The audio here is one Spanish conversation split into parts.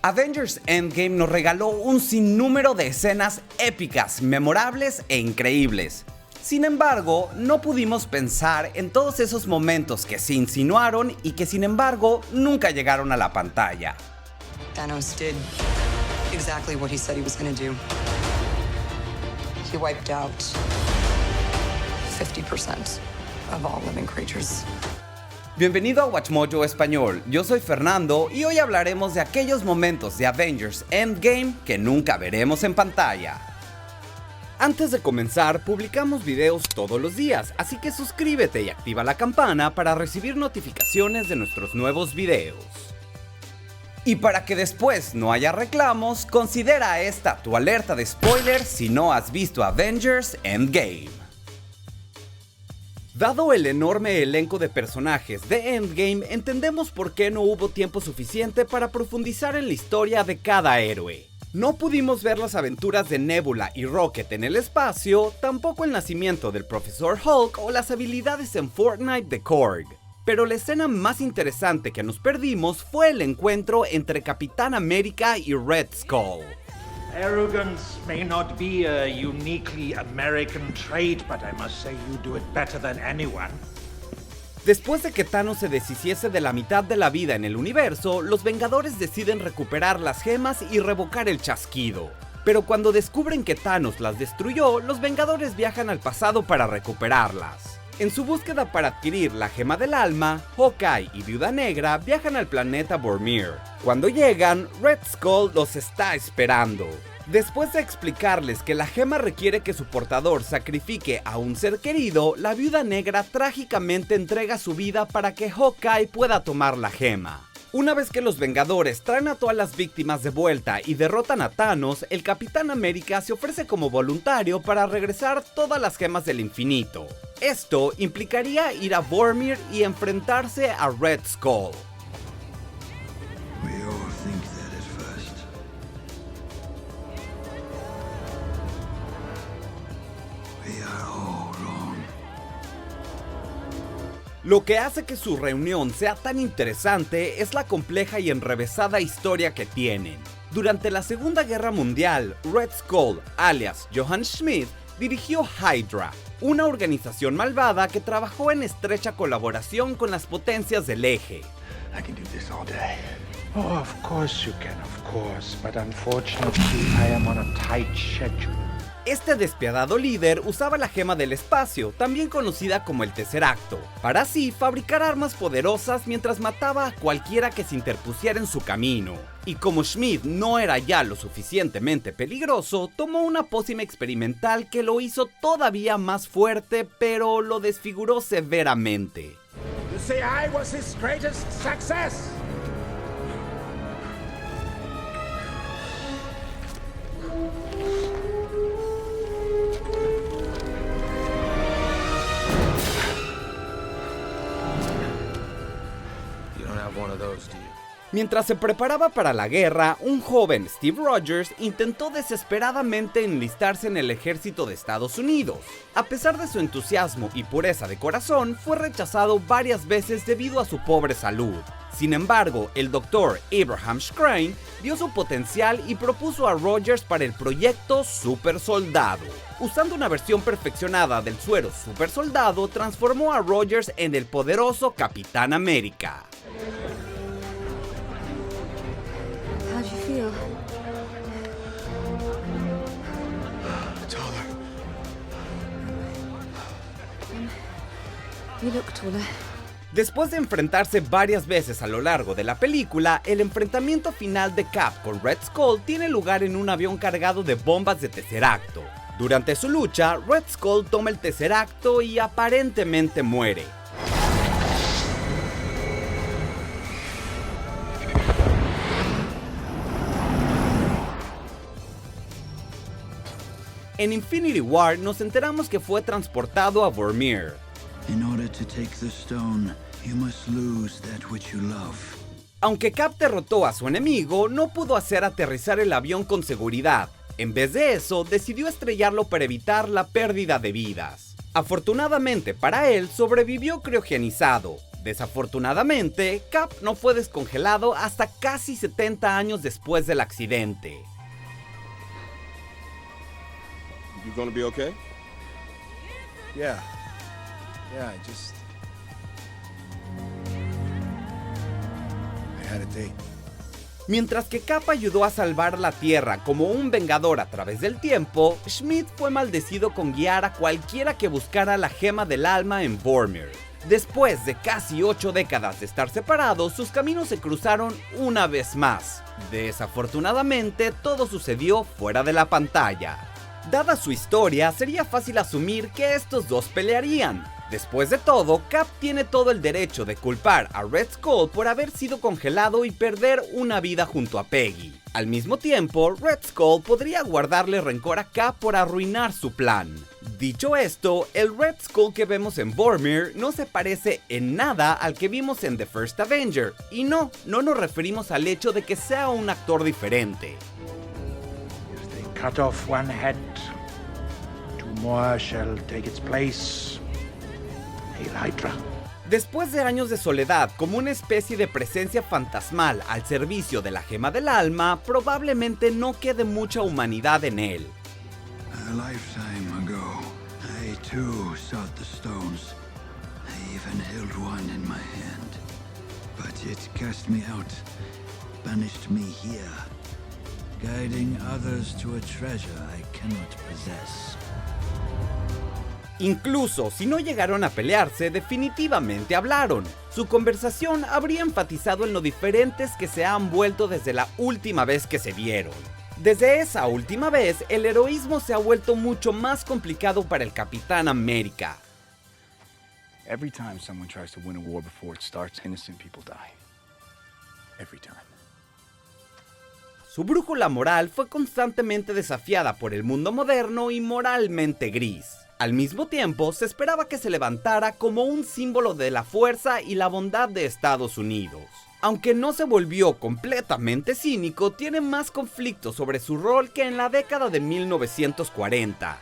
Avengers Endgame nos regaló un sinnúmero de escenas épicas, memorables e increíbles. Sin embargo, no pudimos pensar en todos esos momentos que se insinuaron y que sin embargo nunca llegaron a la pantalla. Thanos did exactly what he said he was going to do. He wiped out 50% of all living creatures. Bienvenido a WatchMojo Español, yo soy Fernando y hoy hablaremos de aquellos momentos de Avengers Endgame que nunca veremos en pantalla. Antes de comenzar, publicamos videos todos los días, así que suscríbete y activa la campana para recibir notificaciones de nuestros nuevos videos. Y para que después no haya reclamos, considera esta tu alerta de spoiler si no has visto Avengers Endgame. Dado el enorme elenco de personajes de Endgame, entendemos por qué no hubo tiempo suficiente para profundizar en la historia de cada héroe. No pudimos ver las aventuras de Nebula y Rocket en el espacio, tampoco el nacimiento del Profesor Hulk o las habilidades en Fortnite de Korg. Pero la escena más interesante que nos perdimos fue el encuentro entre Capitán América y Red Skull. Arrogance may not be a uniquely American trait, but I must say you do it better than anyone. Después de que Thanos se deshiciese de la mitad de la vida en el universo, los Vengadores deciden recuperar las gemas y revocar el chasquido. Pero cuando descubren que Thanos las destruyó, los Vengadores viajan al pasado para recuperarlas. En su búsqueda para adquirir la gema del alma, Hawkeye y Viuda Negra viajan al planeta Vormir. Cuando llegan, Red Skull los está esperando. Después de explicarles que la gema requiere que su portador sacrifique a un ser querido, la Viuda Negra trágicamente entrega su vida para que Hawkeye pueda tomar la gema. Una vez que los Vengadores traen a todas las víctimas de vuelta y derrotan a Thanos, el Capitán América se ofrece como voluntario para regresar todas las gemas del infinito. Esto implicaría ir a Vormir y enfrentarse a Red Skull. Lo que hace que su reunión sea tan interesante es la compleja y enrevesada historia que tienen. Durante la Segunda Guerra Mundial, Red Skull, alias Johann Schmidt, dirigió Hydra, una organización malvada que trabajó en estrecha colaboración con las potencias del Eje. I can do this all day. Oh, of course you can, of course, but unfortunately I am on a tight schedule. Este despiadado líder usaba la gema del espacio, también conocida como el Tesseracto, para así fabricar armas poderosas mientras mataba a cualquiera que se interpusiera en su camino. Y como Schmidt no era ya lo suficientemente peligroso, tomó una pócima experimental que lo hizo todavía más fuerte, pero lo desfiguró severamente. You say I was his greatest success. Mientras se preparaba para la guerra, un joven Steve Rogers intentó desesperadamente enlistarse en el ejército de Estados Unidos. A pesar de su entusiasmo y pureza de corazón, fue rechazado varias veces debido a su pobre salud. Sin embargo, el Dr. Abraham Schrein vio su potencial y propuso a Rogers para el proyecto Super Soldado. Usando una versión perfeccionada del suero Super Soldado, transformó a Rogers en el poderoso Capitán América. How do you feel? Taller. You look taller. Después de enfrentarse varias veces a lo largo de la película, el enfrentamiento final de Cap con Red Skull tiene lugar en un avión cargado de bombas de Tesseracto. Durante su lucha, Red Skull toma el Tesseracto y aparentemente muere. En Infinity War nos enteramos que fue transportado a Vormir. In order to take the stone, you must lose that which you love. Aunque Cap derrotó a su enemigo, no pudo hacer aterrizar el avión con seguridad. En vez de eso, decidió estrellarlo para evitar la pérdida de vidas. Afortunadamente para él, sobrevivió criogenizado. Desafortunadamente, Cap no fue descongelado hasta casi 70 años después del accidente. You gonna be okay? Yeah, I had a date. Mientras que Cap ayudó a salvar la Tierra como un vengador a través del tiempo, Schmidt fue maldecido con guiar a cualquiera que buscara la gema del alma en Vormir. Después de casi 8 décadas de estar separados, sus caminos se cruzaron una vez más. Desafortunadamente, todo sucedió fuera de la pantalla. Dada su historia, sería fácil asumir que estos dos pelearían. Después de todo, Cap tiene todo el derecho de culpar a Red Skull por haber sido congelado y perder una vida junto a Peggy. Al mismo tiempo, Red Skull podría guardarle rencor a Cap por arruinar su plan. Dicho esto, el Red Skull que vemos en Vormir no se parece en nada al que vimos en The First Avenger, y no nos referimos al hecho de que sea un actor diferente. If they cut off one head, 2 more shall take its place. Hail Hydra. Después de años de soledad como una especie de presencia fantasmal al servicio de la gema del alma, probablemente no quede mucha humanidad en él. A lifetime ago, I too sought the stones. I even held one in my hand. But it cast me out, banished me here, guiding others to a treasure I cannot possess. Incluso si no llegaron a pelearse, definitivamente hablaron. Su conversación habría enfatizado en lo diferentes que se han vuelto desde la última vez que se vieron. Desde esa última vez, el heroísmo se ha vuelto mucho más complicado para el Capitán América. Every time someone tries to win a war before it starts, innocent people die. Every time. Su brújula moral fue constantemente desafiada por el mundo moderno y moralmente gris. Al mismo tiempo, se esperaba que se levantara como un símbolo de la fuerza y la bondad de Estados Unidos. Aunque no se volvió completamente cínico, tiene más conflictos sobre su rol que en la década de 1940.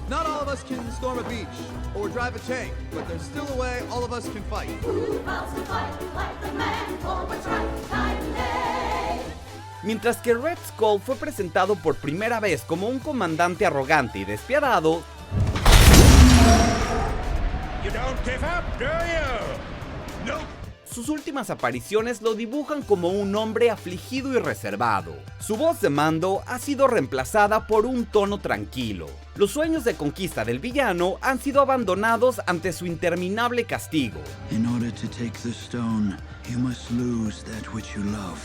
Not all of us can storm a beach or drive a tank, but there's still a way all of us can fight. Mientras que Red Skull fue presentado por primera vez como un comandante arrogante y despiadado, sus últimas apariciones lo dibujan como un hombre afligido y reservado. Su voz de mando ha sido reemplazada por un tono tranquilo. Los sueños de conquista del villano han sido abandonados ante su interminable castigo. In order to take the stone, you must lose that which you love.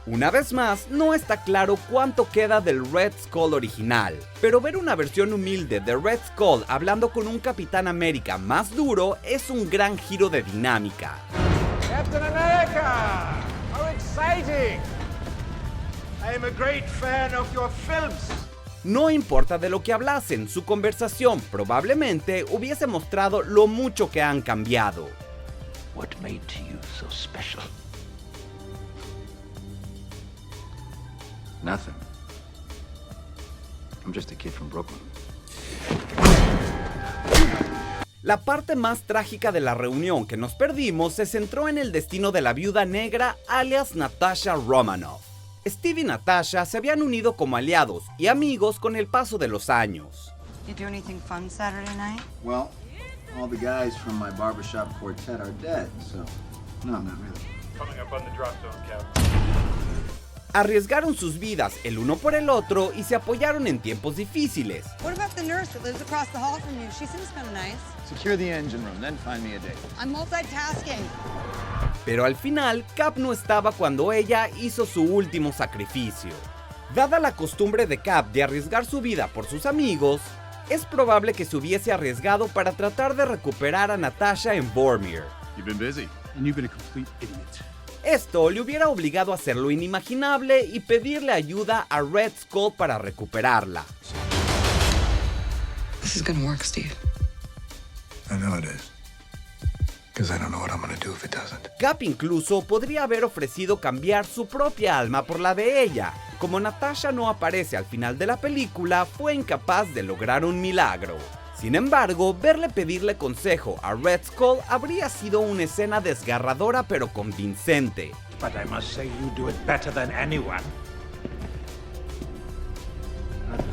Una vez más, no está claro cuánto queda del Red Skull original, pero ver una versión humilde de Red Skull hablando con un Capitán América más duro es un gran giro de dinámica. Captain America! How exciting! I am a great fan of your films. No importa de lo que hablasen, su conversación probablemente hubiese mostrado lo mucho que han cambiado. What made you so special? Nothing. I'm just a kid from Brooklyn. La parte más trágica de la reunión que nos perdimos se centró en el destino de la viuda negra alias Natasha Romanoff. Steve y Natasha se habían unido como aliados y amigos con el paso de los años. You do anything fun Saturday night? Well, all the guys from my barbershop quartet are dead, so no, not really. Coming up on the drop zone, Cap. Arriesgaron sus vidas el uno por el otro y se apoyaron en tiempos difíciles. What about the nurse that lives across the hall from you? She seems kind of nice. Secure the engine room, then find me a date. I'm multitasking. Pero al final, Cap no estaba cuando ella hizo su último sacrificio. Dada la costumbre de Cap de arriesgar su vida por sus amigos, es probable que se hubiese arriesgado para tratar de recuperar a Natasha en Vormir. You've been busy. And you've been a complete idiot. Esto le hubiera obligado a hacer lo inimaginable y pedirle ayuda a Red Skull para recuperarla. This is gonna work, Steve. I know it is. Because I don't know what I'm gonna do if it doesn't. Cap incluso podría haber ofrecido cambiar su propia alma por la de ella, Como Natasha no aparece al final de la película, fue incapaz de lograr un milagro. Sin embargo, verle pedirle consejo a Red Skull habría sido una escena desgarradora pero convincente. But I must say you do it better than anyone. But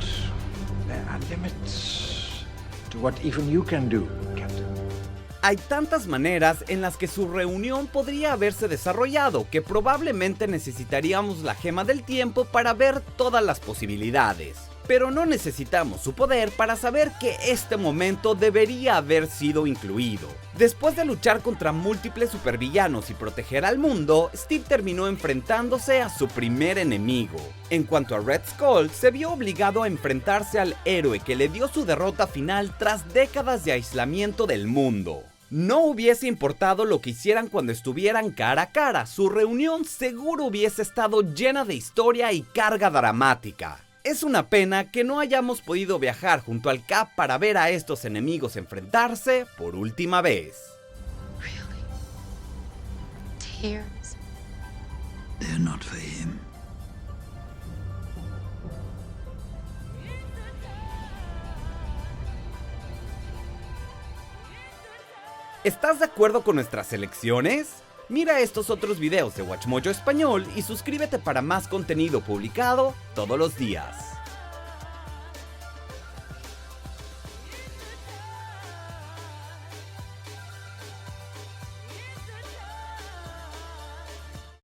there are limits to what even you can do, Captain. Hay tantas maneras en las que su reunión podría haberse desarrollado que probablemente necesitaríamos la gema del tiempo para ver todas las posibilidades. Pero no necesitamos su poder para saber que este momento debería haber sido incluido. Después de luchar contra múltiples supervillanos y proteger al mundo, Steve terminó enfrentándose a su primer enemigo. En cuanto a Red Skull, se vio obligado a enfrentarse al héroe que le dio su derrota final tras décadas de aislamiento del mundo. No hubiese importado lo que hicieran cuando estuvieran cara a cara, su reunión seguro hubiese estado llena de historia y carga dramática. Es una pena que no hayamos podido viajar junto al Cap para ver a estos enemigos enfrentarse por última vez. Really? Tears? They're not for him. ¿Estás de acuerdo con nuestras elecciones? Mira estos otros videos de WatchMojo Español y suscríbete para más contenido publicado todos los días.